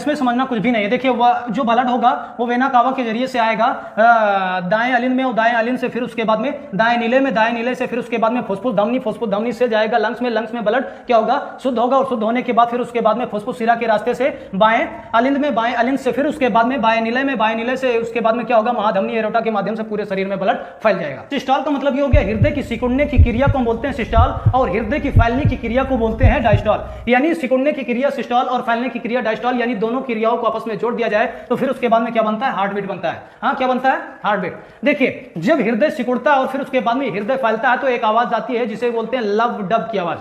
इसमें समझना कुछ भी नहीं है। देखिए जो ब्लड होगा वो वेना कावा के जरिए से आएगा दाएं अलिंद में, और दाएं अलिंद से फिर उसके बाद में दाएं नीले में, दाएं नीले से फिर उसके बाद में फुफ्फुस धमनी, फुफ्फुस धमनी से जाएगा लंग्स में, लंग्स में ब्लड क्या होगा शुद्ध होगा, और शुद्ध होने के बाद फिर उसके बाद में फुफ्फुस शिरा के रास्ते से बाएं अलिंद में, बाएं अलिंद से फिर उसके बाद में बाएं नीले में, बाएं नीले से उसके बाद में क्या होगा महाधमनी एरोटा के माध्यम से पूरे शरीर में ब्लड फैल जाएगा। सिस्टॉल का मतलब ये हो गया हृदय की सिकुड़ने की क्रिया को बोलते हैं सिस्टॉल, और हृदय की फैलने की क्रिया को बोलते हैं डायस्टॉल। यानी सिकुड़ने की क्रिया सिस्टॉल और फैलने की क्रिया डायस्टॉल, यानी दोनों क्रियाओं को आपस में जोड़ दिया जाए तो फिर उसके बाद में क्या बनता है, हार्ट बीट बनता है। हाँ क्या बनता है, हार्ट बीट। देखिए जब हृदय सिकुड़ता है और फिर उसके बाद में हृदय फैलता है तो एक आवाज आती है जिसे बोलते हैं लव डब की आवाज।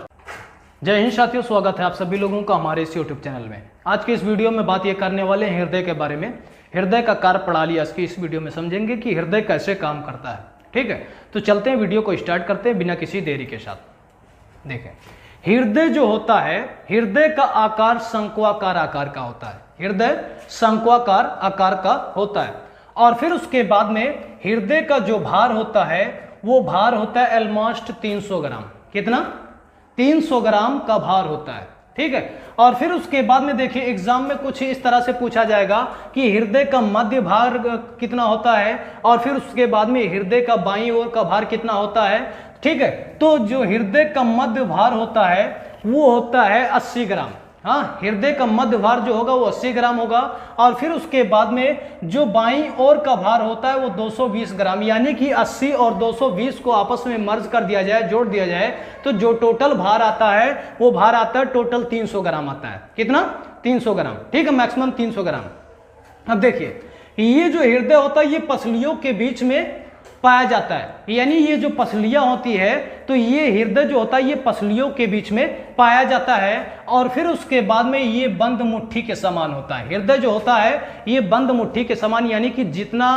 जय हिंद साथियों, स्वागत है आप सभी लोगों का हमारे इस यूट्यूब चैनल में। आज के इस वीडियो में बात ये करने वाले हैं हृदय के बारे में। हृदय का कार्य प्रणाली आज की इस वीडियो में समझेंगे कि हृदय कैसे काम करता है। ठीक है, तो चलते हैं वीडियो को स्टार्ट करते हैं बिना किसी देरी के साथ। देखें हृदय जो होता है, हृदय का आकार शंक्वाकार आकार का होता है। हृदय शंक्वाकार आकार का होता है, और फिर उसके बाद में हृदय का जो भार होता है वो भार होता है ऑलमोस्ट 300 ग्राम। कितना, 300 ग्राम का भार होता है। ठीक है, और फिर उसके बाद में देखिए एग्जाम में कुछ इस तरह से पूछा जाएगा कि हृदय का मध्य भार कितना होता है, और फिर उसके बाद में हृदय का बाईं ओर का भार कितना होता है। ठीक है, तो जो हृदय का मध्य भार होता है वो होता है 80 ग्राम। हाँ, हृदय का मध्य भार जो होगा वो 80 ग्राम होगा, और फिर उसके बाद में जो बाईं ओर का भार होता है वो 220 ग्राम। यानी कि 80 और 220 को आपस में मर्ज कर दिया जाए, जोड़ दिया जाए, तो जो टोटल भार आता है वो भार आता है टोटल 300 ग्राम आता है। कितना, 300 ग्राम। ठीक है, मैक्सिमम 300 ग्राम। अब देखिए ये जो हृदय होता है ये पसलियों के बीच में पाया जाता है। यानी ये जो पसलियां होती है तो ये हृदय जो होता है ये पसलियों के बीच में पाया जाता है, और फिर उसके बाद में ये बंद मुट्ठी के समान होता है। हृदय जो होता है ये बंद मुट्ठी के समान, यानी कि जितना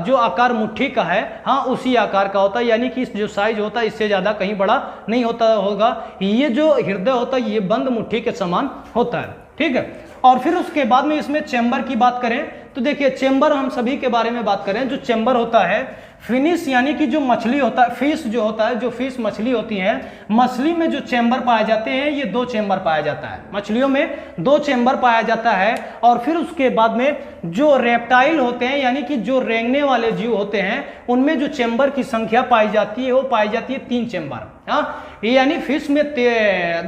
जो आकार मुट्ठी का है हाँ उसी आकार का होता है। यानी कि जो साइज होता है इससे ज्यादा कहीं बड़ा नहीं होता होगा। ये जो हृदय होता है ये बंद मुट्ठी के समान होता है। ठीक है, और फिर उसके बाद में इसमें चेंबर की बात करें तो देखिए चेंबर हम सभी के बारे में बात करें। जो चेंबर होता है फिनिश, यानी कि जो मछली होता है, फिश जो होता है, जो फिश मछली होती है, मछली में जो चेंबर पाए जाते हैं ये 2 चेंबर पाया जाता है। मछलियों में 2 चेंबर पाया जाता है, और फिर उसके बाद में जो रेप्टाइल होते हैं यानी कि जो रेंगने वाले जीव होते हैं उनमें जो चेंबर की संख्या पाई जाती है वो पाई जाती है 3 चेंबर। हाँ, यानी फिश में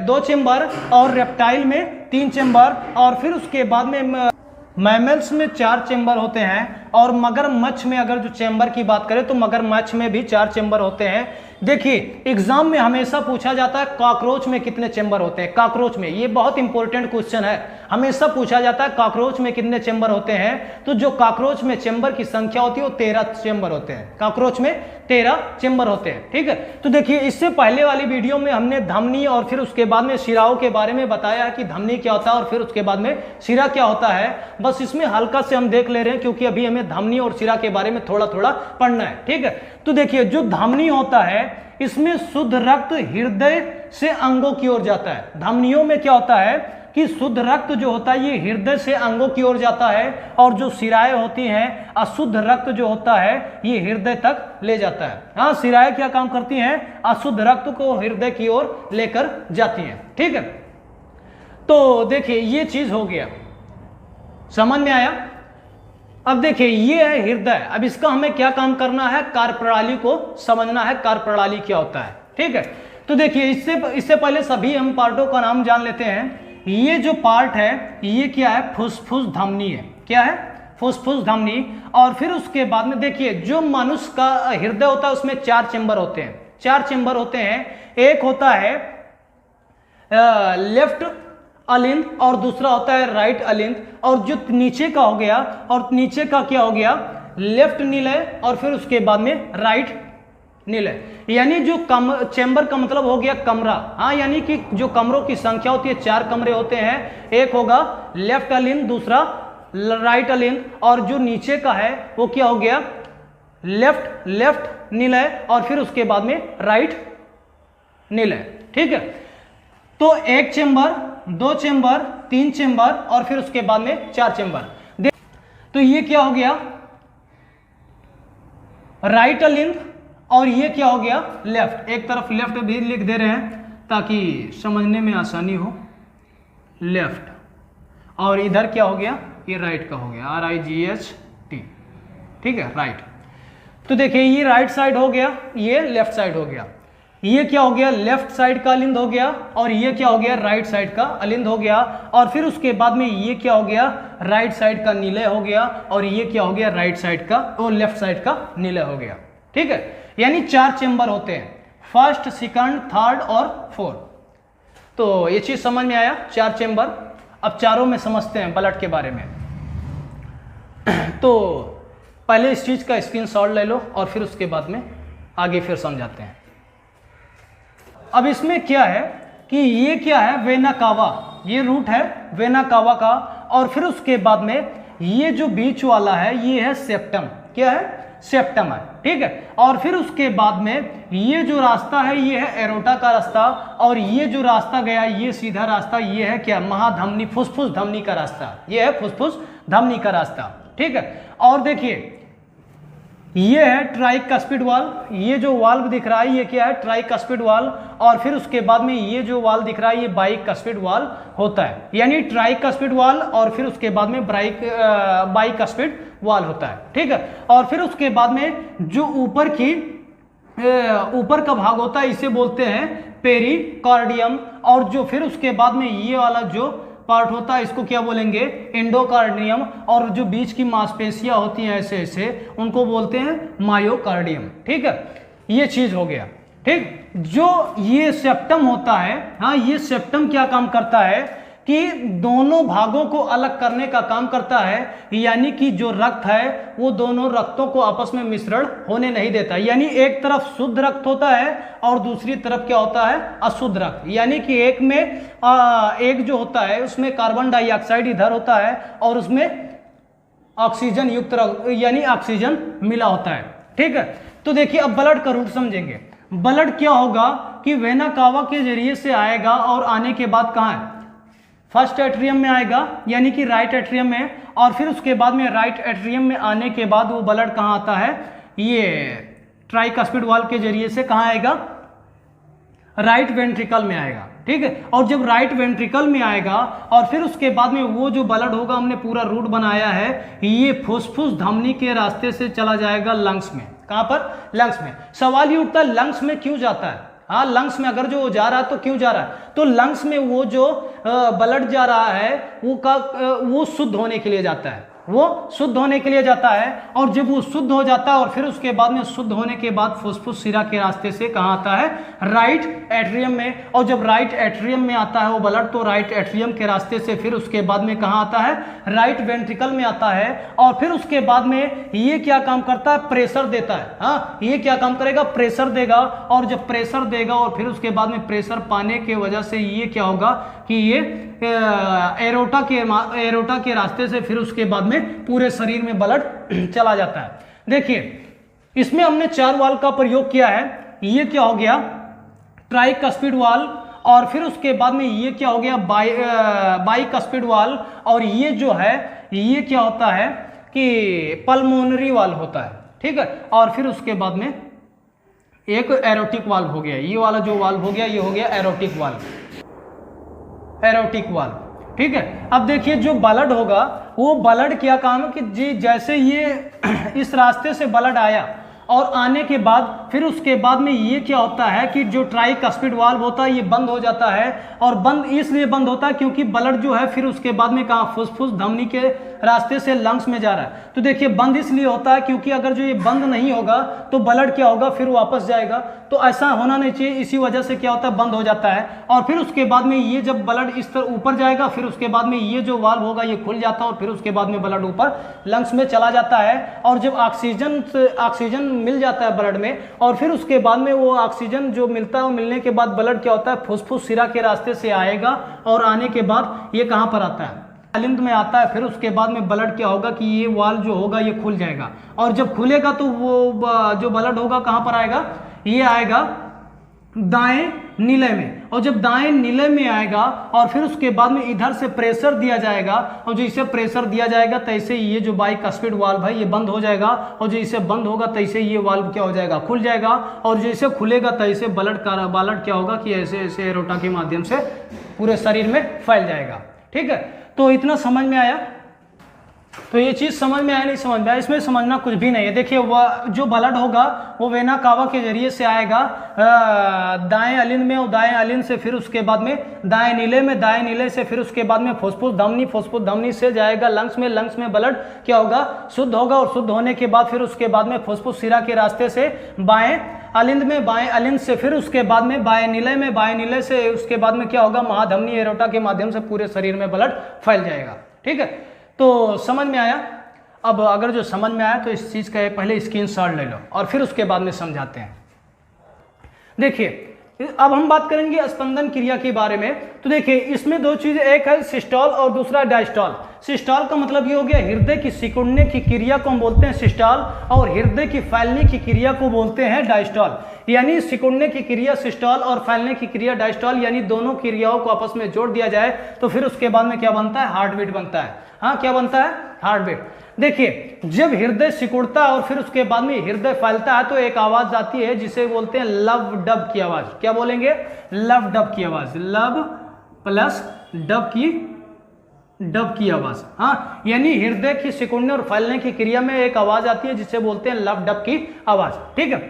2 चेंबर और रेप्टाइल में 3 चेंबर, और फिर उसके बाद में मैमल्स में 4 चेंबर होते हैं, और मगरमच्छ में अगर जो चेंबर की बात करें तो मगरमच्छ में भी 4 चेंबर होते हैं। देखिए एग्जाम में हमेशा पूछा जाता है कॉकरोच में कितने चेंबर होते हैं। कॉकरोच में, ये बहुत इंपॉर्टेंट क्वेश्चन है, हमेशा पूछा जाता है कॉकरोच में कितने चेंबर होते हैं। तो जो कॉकरोच में चेंबर की संख्या होती है वो 13 चेंबर होते हैं। कॉकरोच में 13 चेंबर होते हैं। ठीक है, तो देखिए इससे पहले वाली वीडियो में हमने धमनी और फिर उसके बाद में शिराओं के बारे में बताया कि धमनी क्या होता है और फिर उसके बाद में शिरा क्या होता है। बस इसमें हल्का से हम देख ले रहे हैं क्योंकि अभी हमें धमनी और शिरा के बारे में थोड़ा थोड़ा पढ़ना है। ठीक है, तो देखिए जो धमनी होता है इसमें शुद्ध रक्त हृदय से अंगों की ओर जाता है। धमनियों में क्या होता है कि शुद्ध रक्त जो होता है ये हृदय से अंगों की ओर जाता है, और जो शिराएं होती हैं अशुद्ध रक्त जो होता है ये हृदय तक ले जाता है। हाँ, शिराएं क्या काम करती हैं, अशुद्ध रक्त को हृदय की ओर लेकर जाती हैं। ठीक है, तो देखिए ये चीज हो गया, समझ में आया। अब देखिए ये है हृदय। अब इसका हमें क्या काम करना है, कार्यप्रणाली को समझना है, कार्यप्रणाली क्या होता है। ठीक है, तो देखिए इससे पहले सभी हम पार्टों का नाम जान लेते हैं। ये जो पार्ट है ये क्या है, फुसफुस धमनी है। क्या है, फुसफुस धमनी। और फिर उसके बाद में देखिए जो मनुष्य का हृदय होता है उसमें 4 चेंबर होते हैं। 4 चेंबर होते हैं। एक होता है लेफ्ट अलिंद और दूसरा होता है राइट अलिंद, और जो नीचे का हो गया, और नीचे का क्या हो गया, लेफ्ट निलय, और फिर उसके बाद में राइट निलय। यानी जो चेंबर का मतलब हो गया कमरा। हाँ, यानी कि जो कमरों की संख्या होती है 4 कमरे होते हैं। एक होगा लेफ्ट अलिंद, दूसरा राइट अलिंद, और जो नीचे का है वो क्या हो गया, लेफ्ट निलय, और फिर उसके बाद में राइट निलय। ठीक है, तो 1 चेंबर, 2 चेंबर, 3 चेंबर, और फिर उसके बाद में 4 चेंबर। तो ये क्या हो गया, राइट अलिंद, और ये क्या हो गया, लेफ्ट। एक तरफ लेफ्ट भी लिख दे रहे हैं ताकि समझने में आसानी हो, लेफ्ट। और इधर क्या हो गया, ये राइट का हो गया, RIGHT, ठीक है, राइट। तो देखिए ये राइट साइड हो गया, ये लेफ्ट साइड हो गया, ये क्या हो गया, लेफ्ट साइड का अलिंद हो गया, और ये क्या हो गया, राइट साइड का अलिंद हो गया, और फिर उसके बाद में ये क्या हो गया, राइट साइड का निलय हो गया, और ये क्या हो गया, राइट साइड का और लेफ्ट साइड का निलय हो गया, ठीक है। यानी 4 चेंबर होते हैं, फर्स्ट, सेकंड, थर्ड और फोर्थ। तो ये चीज समझ में आया, 4 चेंबर। अब चारों में समझते हैं ब्लड के बारे में। तो पहले इस चीज का स्क्रीनशॉट ले लो और फिर उसके बाद में आगे फिर समझाते हैं। अब इसमें क्या है कि ये क्या है, वेना कावा, ये रूट है वेना कावा का, और फिर उसके बाद में ये जो बीच वाला है ये है सेप्टम, क्या है, सेप्टम है, ठीक है। और फिर उसके बाद में ये जो रास्ता है ये है एरोटा का रास्ता, और ये जो रास्ता गया ये सीधा रास्ता, ये है क्या, महाधमनी, फुसफुस धमनी का रास्ता, ये है फुसफुस धमनी का रास्ता, ठीक है। और देखिए ये है ट्राइकस्पिड वाल, ये जो वाल्व दिख रहा है ये क्या है, ट्राइकस्पिड वाल, और फिर उसके बाद में ये जो वाल दिख रहा है ये बाइकस्पिड वाल होता है, यानी ट्राइकस्पिड वाल और फिर उसके बाद में बाइकस्पिड वाल होता है, ठीक है। और फिर उसके बाद में जो ऊपर का भाग होता है इसे बोलते हैं पेरिकार्डियम, और जो फिर उसके बाद में ये वाला जो पार्ट होता है इसको क्या बोलेंगे, एंडोकार्डियम, और जो बीच की मांसपेशियां होती हैं ऐसे ऐसे उनको बोलते हैं मायोकार्डियम, ठीक है। ये चीज हो गया, ठीक। जो ये सेप्टम होता है, हाँ, ये सेप्टम क्या काम करता है कि दोनों भागों को अलग करने का काम करता है, यानी कि जो रक्त है वो दोनों रक्तों को आपस में मिश्रण होने नहीं देता, यानी एक तरफ शुद्ध रक्त होता है और दूसरी तरफ क्या होता है, अशुद्ध रक्त, यानी कि एक में एक जो होता है उसमें कार्बन डाइऑक्साइड इधर होता है और उसमें ऑक्सीजन युक्त रक्त, यानी ऑक्सीजन मिला होता है, ठीक है। तो देखिए अब ब्लड का रूट समझेंगे। ब्लड क्या होगा कि वेना कावा के जरिए से आएगा और आने के बाद कहाँ है, फर्स्ट एट्रियम में आएगा, यानी कि राइट एट्रियम में, और फिर उसके बाद में राइट एट्रियम में आने के बाद वो ब्लड कहाँ आता है, ये ट्राइकस्पिड वाल के जरिए से कहाँ आएगा, राइट वेंट्रिकल में आएगा, ठीक है। और जब राइट वेंट्रिकल में आएगा और फिर उसके बाद में वो जो ब्लड होगा, हमने पूरा रूट बनाया है, ये फुसफुस धमनी के रास्ते से चला जाएगा लंग्स में। कहाँ पर, लंग्स में। सवाल ये उठता है लंग्स में क्यों जाता है, हाँ, लंग्स में अगर जो जा रहा है तो क्यों जा रहा है, तो लंग्स में वो जो ब्लड जा रहा है वो शुद्ध होने के लिए जाता है, वो शुद्ध होने के लिए जाता है, और जब वो शुद्ध हो जाता है और फिर उसके बाद में शुद्ध होने के बाद फुसफुस शिरा के रास्ते से कहाँ आता है, राइट एट्रियम में, और जब राइट एट्रियम में आता है वो ब्लड तो राइट एट्रियम के रास्ते से फिर उसके बाद में कहाँ आता है, राइट वेंट्रिकल में आता है, और फिर उसके बाद में ये क्या काम करता है, प्रेशर देता है, हाँ, ये क्या काम करेगा, प्रेशर देगा, और जब प्रेशर देगा और फिर उसके बाद में प्रेशर पाने के वजह से ये क्या होगा कि ये एरोटा के रास्ते से फिर उसके बाद में पूरे शरीर में ब्लड चला जाता है। देखिए इसमें हमने 4 वाल का प्रयोग किया है, ये क्या हो गया, ट्राइकस्पिड वाल, और फिर उसके बाद में ये क्या हो गया, बाइकस्पिड वाल, और ये जो है ये क्या होता है कि पल्मोनरी वाल होता है, ठीक है। और फिर उसके बाद में एक एरोटिक वाल्व हो गया, ये वाला जो वाल्व हो गया ये हो गया एरोटिक वाल्व, एरोटिक वाल्व, ठीक है। अब देखिए जो ब्लड होगा वो ब्लड क्या काम है कि जी जैसे ये इस रास्ते से ब्लड आया और आने के बाद फिर उसके बाद में ये क्या होता है कि जो ट्राइकस्पिड वाल्व होता है ये बंद हो जाता है, और बंद इसलिए बंद होता है क्योंकि ब्लड जो है फिर उसके बाद में कहाँ, फुसफुस धमनी के रास्ते से लंग्स में जा रहा है। तो देखिए बंद इसलिए होता है क्योंकि अगर जो ये बंद नहीं होगा तो ब्लड क्या होगा, फिर वापस जाएगा, तो ऐसा होना नहीं चाहिए, इसी वजह से क्या होता है, बंद हो जाता है। और फिर उसके बाद में ये जब ब्लड इस तरह ऊपर जाएगा फिर उसके बाद में ये जो वाल्व होगा ये खुल जाता है और फिर उसके बाद में ब्लड ऊपर लंग्स में चला जाता है, और जब ऑक्सीजन मिल जाता है ब्लड में और फिर उसके बाद में वो ऑक्सीजन जो मिलता है वो मिलने के बाद ब्लड क्या होता है, फुसफुस शिरा के रास्ते से आएगा, और आने के बाद ये कहाँ पर आता है, अलिंद में आता है। फिर उसके बाद में ब्लड क्या होगा कि ये वाल जो होगा ये खुल जाएगा, और जब खुलेगा तो वो जो ब्लड होगा कहाँ पर आएगा, ये आएगा दाएं नीले में, और जब दाएं नीले में आएगा और फिर उसके बाद में इधर से प्रेशर दिया जाएगा, और जैसे प्रेशर दिया जाएगा तैसे ये जो बाइकस्पिड वाल्व है ये बंद हो जाएगा, और जैसे बंद होगा तैसे ये वाल्व क्या हो जाएगा, खुल जाएगा, और जैसे खुलेगा तैसे ब्लड क्या होगा कि ऐसे ऐसे एरोटा के माध्यम से पूरे शरीर में फैल जाएगा, ठीक है। तो इतना समझ में आया। तो ये चीज़ समझ में आया, नहीं समझ में आया, इसमें समझना कुछ भी नहीं है। देखिए वह जो ब्लड होगा वो वेना कावा के जरिए से आएगा दाएं अलिंद में, और दाएं अलिंद से फिर उसके बाद में दाएं नीले में, दाएं नीले से फिर उसके बाद में फुफ्फुस धमनी से जाएगा लंग्स में ब्लड क्या होगा, शुद्ध होगा, और शुद्ध होने के बाद फिर उसके बाद में फुफ्फुस शिरा के रास्ते से बाएं अलिंद में, बाएं अलिंद से फिर उसके बाद में बाएं नीले से उसके बाद में क्या होगा, महाधमनी एरोटा के माध्यम से पूरे शरीर में ब्लड फैल जाएगा। ठीक है, तो समझ में आया। अब अगर जो समझ में आया तो इस चीज़ का पहले स्क्रीनशॉट ले लो और फिर उसके बाद में समझाते हैं। देखिए अब हम बात करेंगे स्पंदन क्रिया के बारे में। तो देखिए इसमें दो चीज़ें, एक है सिस्टॉल और दूसरा डायस्टॉल। सिस्टॉल का मतलब ये हो गया हृदय की सिकुड़ने की क्रिया को हम बोलते हैं सिस्टॉल, और हृदय की फैलने की क्रिया को बोलते हैं डायस्टॉल। यानी सिकुड़ने की क्रिया सिस्टॉल और फैलने की क्रिया डायस्टॉल, यानी दोनों क्रियाओं को आपस में जोड़ दिया जाए तो फिर उसके बाद में क्या बनता है, हार्ट बीट बनता है। हाँ, क्या बनता है, हार्ट बीट। देखिए जब हृदय सिकुड़ता है और फिर उसके बाद में हृदय फैलता है तो एक आवाज आती है जिसे बोलते हैं लव डब की आवाज। क्या बोलेंगे, लव डब की आवाज, लव प्लस डब की आवाज। हाँ, यानी हृदय की सिकुड़ने और फैलने की क्रिया में एक आवाज आती है जिसे बोलते हैं लव डब की आवाज। ठीक है,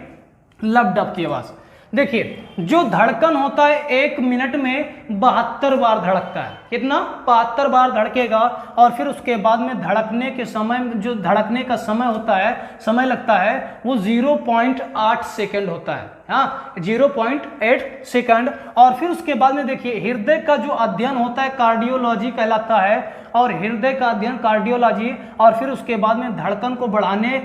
लव डब की आवाज। देखिए जो धड़कन होता है 1 मिनट में 72 बार धड़कता है। कितना, 72 बार धड़केगा, और फिर उसके बाद में धड़कने के समय, जो धड़कने का समय होता है, समय लगता है वो 0.8 सेकंड होता है। हाँ, 0.8 सेकंड। और फिर उसके बाद में देखिए हृदय का जो अध्ययन होता है कार्डियोलॉजी कहलाता है, और हृदय का अध्ययन कार्डियोलॉजी, और फिर उसके बाद में धड़कन को बढ़ाने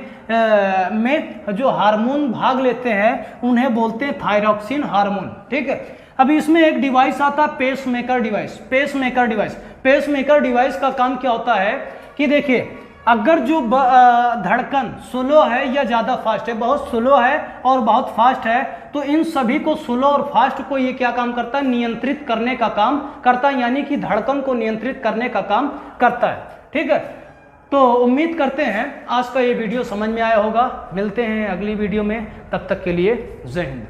में जो हार्मोन भाग लेते हैं उन्हें बोलते हैं थायरॉक्सिन हार्मोन। ठीक है, अभी इसमें एक डिवाइस आता है पेसमेकर डिवाइस। पेसमेकर डिवाइस का काम क्या होता है कि देखिए अगर जो धड़कन स्लो है या ज़्यादा फास्ट है, बहुत स्लो है और बहुत फास्ट है, तो इन सभी को स्लो और फास्ट को ये क्या काम करता है, नियंत्रित करने का काम करता है, यानी कि धड़कन को नियंत्रित करने का काम करता है। ठीक है, तो उम्मीद करते हैं आज का ये वीडियो समझ में आया होगा। मिलते हैं अगली वीडियो में, तब तक के लिए जय हिंद।